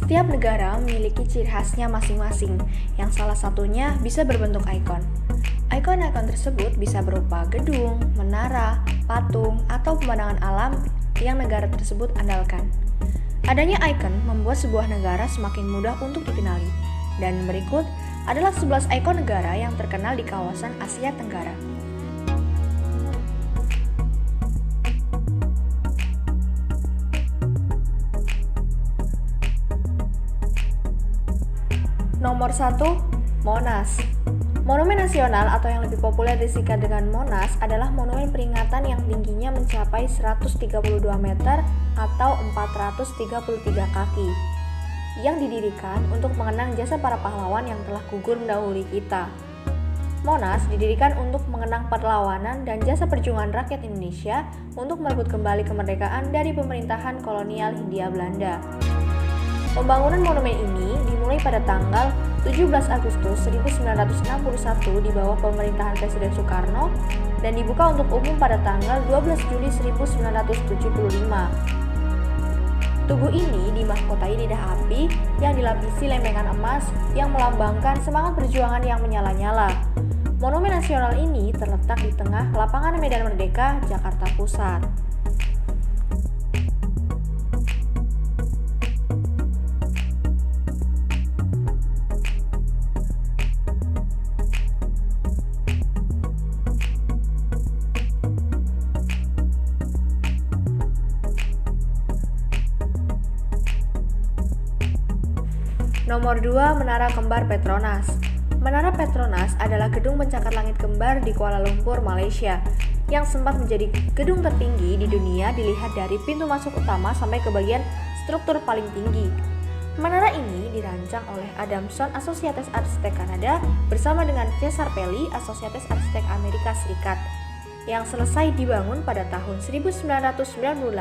Setiap negara memiliki ciri khasnya masing-masing, yang salah satunya bisa berbentuk ikon. Ikon-ikon tersebut bisa berupa gedung, menara, patung, atau pemandangan alam yang negara tersebut andalkan. Adanya ikon membuat sebuah negara semakin mudah untuk dikenali. Dan berikut adalah 11 ikon negara yang terkenal di kawasan Asia Tenggara. Nomor 1, Monas. Monumen nasional atau yang lebih populer disingkat dengan Monas adalah monumen peringatan yang tingginya mencapai 132 meter atau 433 kaki yang didirikan untuk mengenang jasa para pahlawan yang telah gugur mendahului kita. Monas didirikan untuk mengenang perlawanan dan jasa perjuangan rakyat Indonesia untuk merebut kembali kemerdekaan dari pemerintahan kolonial Hindia Belanda. Pembangunan monumen ini dimulai pada tanggal 17 Agustus 1961 di bawah pemerintahan Presiden Soekarno dan dibuka untuk umum pada tanggal 12 Juli 1975. Tugu ini dimahkotai lidah api yang dilapisi lempengan emas yang melambangkan semangat perjuangan yang menyala-nyala. Monumen nasional ini terletak di tengah lapangan Medan Merdeka, Jakarta Pusat. Nomor 2, Menara Kembar Petronas. Menara Petronas adalah gedung pencakar langit kembar di Kuala Lumpur, Malaysia, yang sempat menjadi gedung tertinggi di dunia dilihat dari pintu masuk utama sampai ke bagian struktur paling tinggi. Menara ini dirancang oleh Adamson Associates Architects Kanada bersama dengan Cesar Pelli Associates Architects Amerika Serikat, yang selesai dibangun pada tahun 1998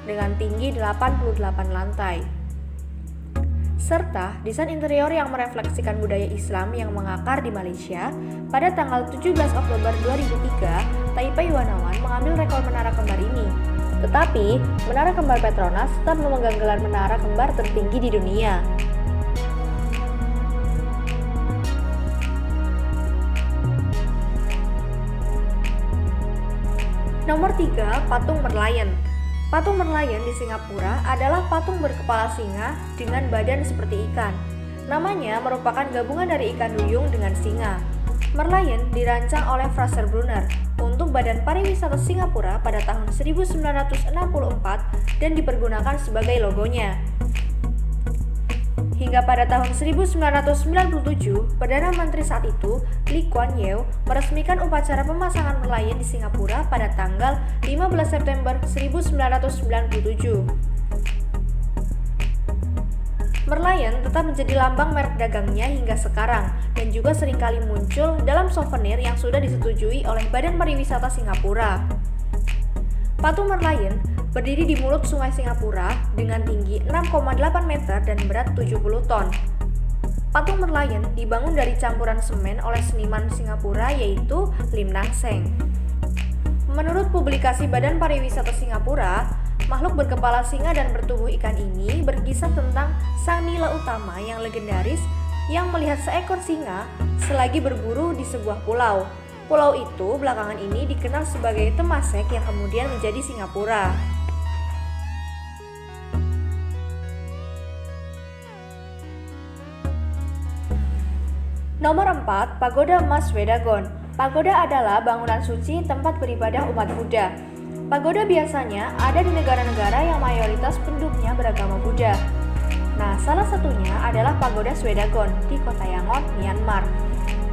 dengan tinggi 88 lantai. Serta desain interior yang merefleksikan budaya Islam yang mengakar di Malaysia. Pada tanggal 17 Oktober 2003, Taipei Wanawan mengambil rekor menara kembar ini. Tetapi, Menara Kembar Petronas tetap memegang gelar menara kembar tertinggi di dunia. Nomor 3, Patung Merlion. Patung Merlion di Singapura adalah patung berkepala singa dengan badan seperti ikan. Namanya merupakan gabungan dari ikan duyung dengan singa. Merlion dirancang oleh Fraser Brunner untuk Badan Pariwisata Singapura pada tahun 1964 dan dipergunakan sebagai logonya. Hingga pada tahun 1997, Perdana Menteri saat itu, Lee Kuan Yew, meresmikan upacara pemasangan Merlion di Singapura pada tanggal 15 September 1997. Merlion tetap menjadi lambang merek dagangnya hingga sekarang dan juga seringkali muncul dalam souvenir yang sudah disetujui oleh Badan Pariwisata Singapura. Patung Merlion berdiri di mulut Sungai Singapura dengan tinggi 6,8 meter dan berat 70 ton. Patung Merlion dibangun dari campuran semen oleh seniman Singapura yaitu Lim Nang Seng. Menurut publikasi Badan Pariwisata Singapura, makhluk berkepala singa dan bertubuh ikan ini berkisah tentang sang nila utama yang legendaris yang melihat seekor singa selagi berburu di sebuah pulau. Pulau itu belakangan ini dikenal sebagai Temasek yang kemudian menjadi Singapura. Nomor 4, Pagoda Emas Shwedagon. Pagoda adalah bangunan suci tempat beribadah umat Buddha. Pagoda biasanya ada di negara-negara yang mayoritas penduduknya beragama Buddha. Nah, salah satunya adalah Pagoda Shwedagon di kota Yangon, Myanmar.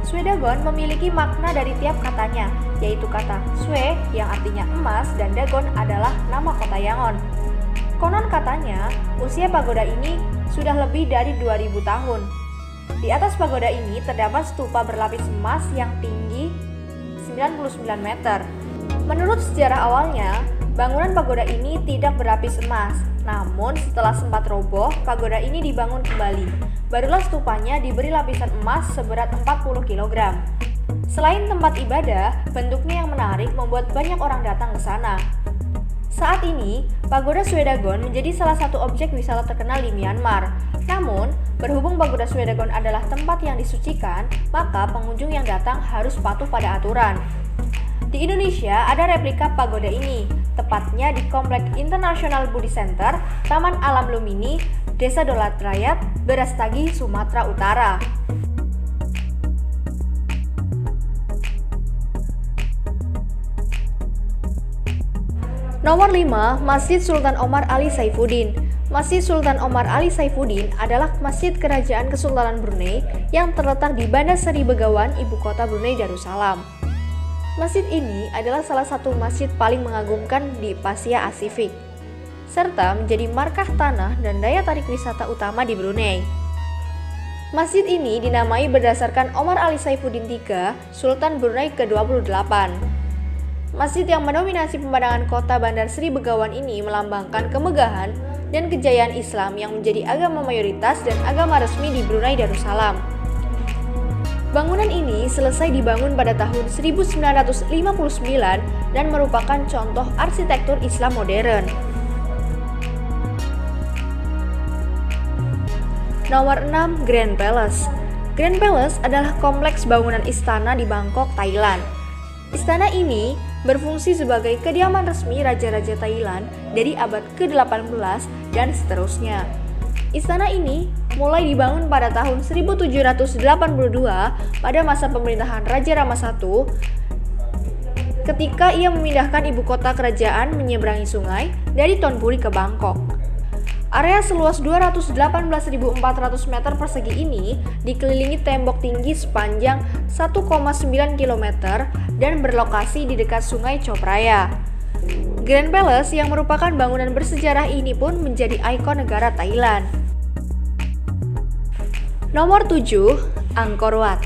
Shwedagon memiliki makna dari tiap katanya, yaitu kata Shwe yang artinya emas dan Dagon adalah nama kota Yangon. Konon katanya, usia pagoda ini sudah lebih dari 2000 tahun. Di atas pagoda ini terdapat stupa berlapis emas yang tinggi 99 meter. Menurut sejarah awalnya, bangunan pagoda ini tidak berlapis emas. Namun setelah sempat roboh, pagoda ini dibangun kembali. Barulah stupanya diberi lapisan emas seberat 40 kg. Selain tempat ibadah, bentuknya yang menarik membuat banyak orang datang ke sana. Saat ini, Pagoda Swedagon menjadi salah satu objek wisata terkenal di Myanmar. Namun, berhubung Pagoda Swedagon adalah tempat yang disucikan, maka pengunjung yang datang harus patuh pada aturan. Di Indonesia ada replika pagoda ini, tepatnya di Komplek International Buddhist Center, Taman Alam Lumini, Desa Dolatrayat, Berastagi, Sumatera Utara. Nomor 5, Masjid Sultan Omar Ali Saifuddin. Masjid Sultan Omar Ali Saifuddin adalah masjid kerajaan Kesultanan Brunei yang terletak di Bandar Seri Begawan, ibu kota Brunei Darussalam. Masjid ini adalah salah satu masjid paling mengagumkan di Asia Pasifik, serta menjadi markah tanah dan daya tarik wisata utama di Brunei. Masjid ini dinamai berdasarkan Omar Ali Saifuddin III, Sultan Brunei ke-28. Masjid yang mendominasi pemandangan kota Bandar Seri Begawan ini melambangkan kemegahan dan kejayaan Islam yang menjadi agama mayoritas dan agama resmi di Brunei Darussalam. Bangunan ini selesai dibangun pada tahun 1959 dan merupakan contoh arsitektur Islam modern. Nomor 6, Grand Palace. Grand Palace adalah kompleks bangunan istana di Bangkok, Thailand. Istana ini berfungsi sebagai kediaman resmi raja-raja Thailand dari abad ke-18 dan seterusnya. Istana ini mulai dibangun pada tahun 1782 pada masa pemerintahan Raja Rama I ketika ia memindahkan ibu kota kerajaan menyeberangi sungai dari Thonburi ke Bangkok. Area seluas 218.400 meter persegi ini dikelilingi tembok tinggi sepanjang 1,9 km dan berlokasi di dekat sungai Chao Phraya. Grand Palace yang merupakan bangunan bersejarah ini pun menjadi ikon negara Thailand. Nomor 7, Angkor Wat.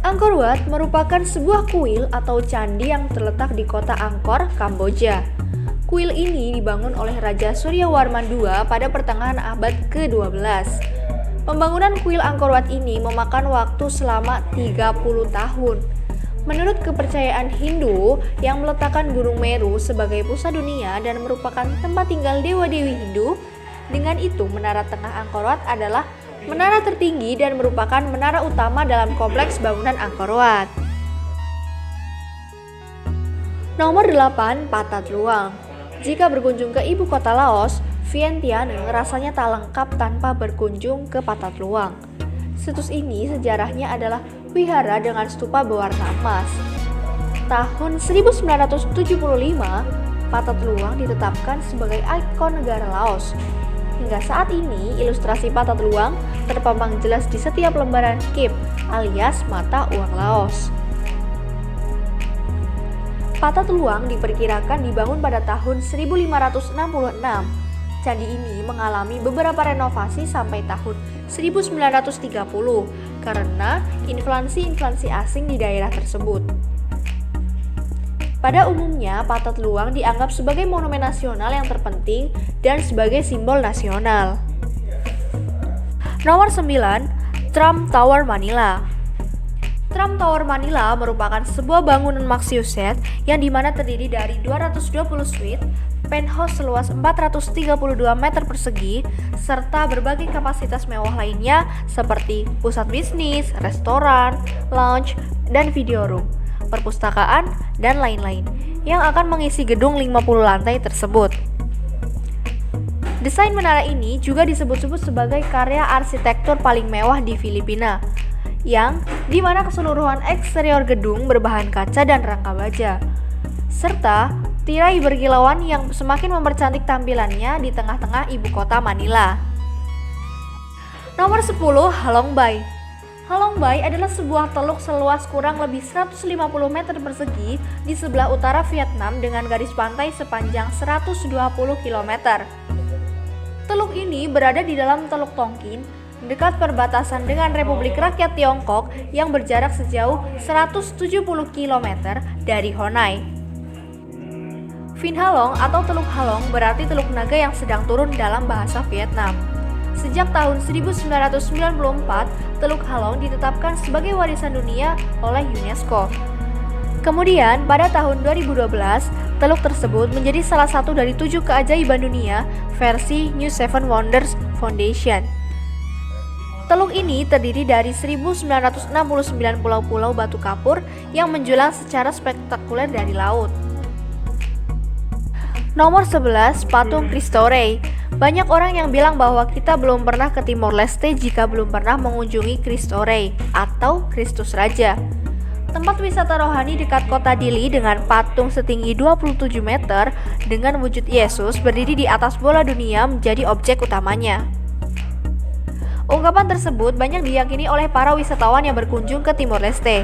Angkor Wat merupakan sebuah kuil atau candi yang terletak di kota Angkor, Kamboja. Kuil ini dibangun oleh Raja Suryawarman II pada pertengahan abad ke-12. Pembangunan kuil Angkor Wat ini memakan waktu selama 30 tahun. Menurut kepercayaan Hindu yang meletakkan Gunung Meru sebagai pusat dunia dan merupakan tempat tinggal dewa-dewi Hindu, dengan itu menara tengah Angkor Wat adalah menara tertinggi dan merupakan menara utama dalam kompleks bangunan Angkor Wat. Nomor 8, Pathat Luang. Jika berkunjung ke ibu kota Laos, Vientiane rasanya tak lengkap tanpa berkunjung ke Pathat Luang. Situs ini sejarahnya adalah wihara dengan stupa berwarna emas. Tahun 1975, Pathat Luang ditetapkan sebagai ikon negara Laos. Hingga saat ini, ilustrasi Pathat Luang terpampang jelas di setiap lembaran kip alias mata uang Laos. Pathat Luang diperkirakan dibangun pada tahun 1566. Candi ini mengalami beberapa renovasi sampai tahun 1930 karena inflasi asing di daerah tersebut. Pada umumnya, Pathat Luang dianggap sebagai monumen nasional yang terpenting dan sebagai simbol nasional. Nomor 9, Trump Tower Manila. Trump Tower Manila merupakan sebuah bangunan maksiuset yang dimana terdiri dari 220 suite, penthouse seluas 432 meter persegi, serta berbagai kapasitas mewah lainnya seperti pusat bisnis, restoran, lounge, dan video room, perpustakaan, dan lain-lain yang akan mengisi gedung 50 lantai tersebut. Desain menara ini juga disebut-sebut sebagai karya arsitektur paling mewah di Filipina, yang dimana keseluruhan eksterior gedung berbahan kaca dan rangka baja, serta tirai berkilauan yang semakin mempercantik tampilannya di tengah-tengah ibu kota Manila. Nomor 10, Halong Bay. Halong Bay adalah sebuah teluk seluas kurang lebih 150 meter persegi di sebelah utara Vietnam dengan garis pantai sepanjang 120 km. Teluk ini berada di dalam Teluk Tonkin, dekat perbatasan dengan Republik Rakyat Tiongkok yang berjarak sejauh 170 km dari Honai. Vin Halong atau Teluk Halong berarti teluk naga yang sedang turun dalam bahasa Vietnam. Sejak tahun 1994, Teluk Halong ditetapkan sebagai warisan dunia oleh UNESCO. Kemudian, pada tahun 2012, teluk tersebut menjadi salah satu dari 7 keajaiban dunia versi New Seven Wonders Foundation. Teluk ini terdiri dari 1969 pulau-pulau batu kapur yang menjulang secara spektakuler dari laut. Nomor 11, Patung Cristo Rey. Banyak orang yang bilang bahwa kita belum pernah ke Timor Leste jika belum pernah mengunjungi Cristo Rey atau Kristus Raja. Tempat wisata rohani dekat kota Dili dengan patung setinggi 27 meter dengan wujud Yesus berdiri di atas bola dunia menjadi objek utamanya. Ungkapan tersebut banyak diyakini oleh para wisatawan yang berkunjung ke Timor Leste.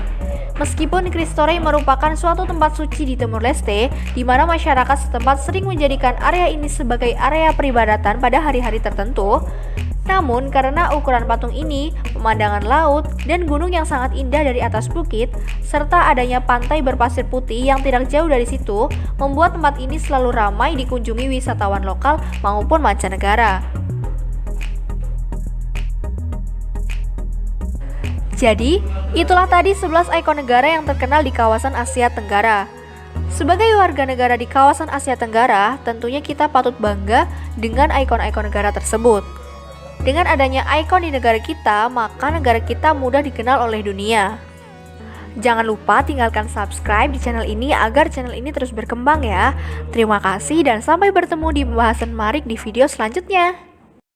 Meskipun Cristo Rey merupakan suatu tempat suci di Timor Leste, di mana masyarakat setempat sering menjadikan area ini sebagai area peribadatan pada hari-hari tertentu, namun karena ukuran patung ini, pemandangan laut, dan gunung yang sangat indah dari atas bukit, serta adanya pantai berpasir putih yang tidak jauh dari situ, membuat tempat ini selalu ramai dikunjungi wisatawan lokal maupun mancanegara. Jadi, itulah tadi 11 ikon negara yang terkenal di kawasan Asia Tenggara. Sebagai warga negara di kawasan Asia Tenggara, tentunya kita patut bangga dengan ikon-ikon negara tersebut. Dengan adanya ikon di negara kita, maka negara kita mudah dikenal oleh dunia. Jangan lupa tinggalkan subscribe di channel ini agar channel ini terus berkembang ya. Terima kasih dan sampai bertemu di pembahasan menarik di video selanjutnya.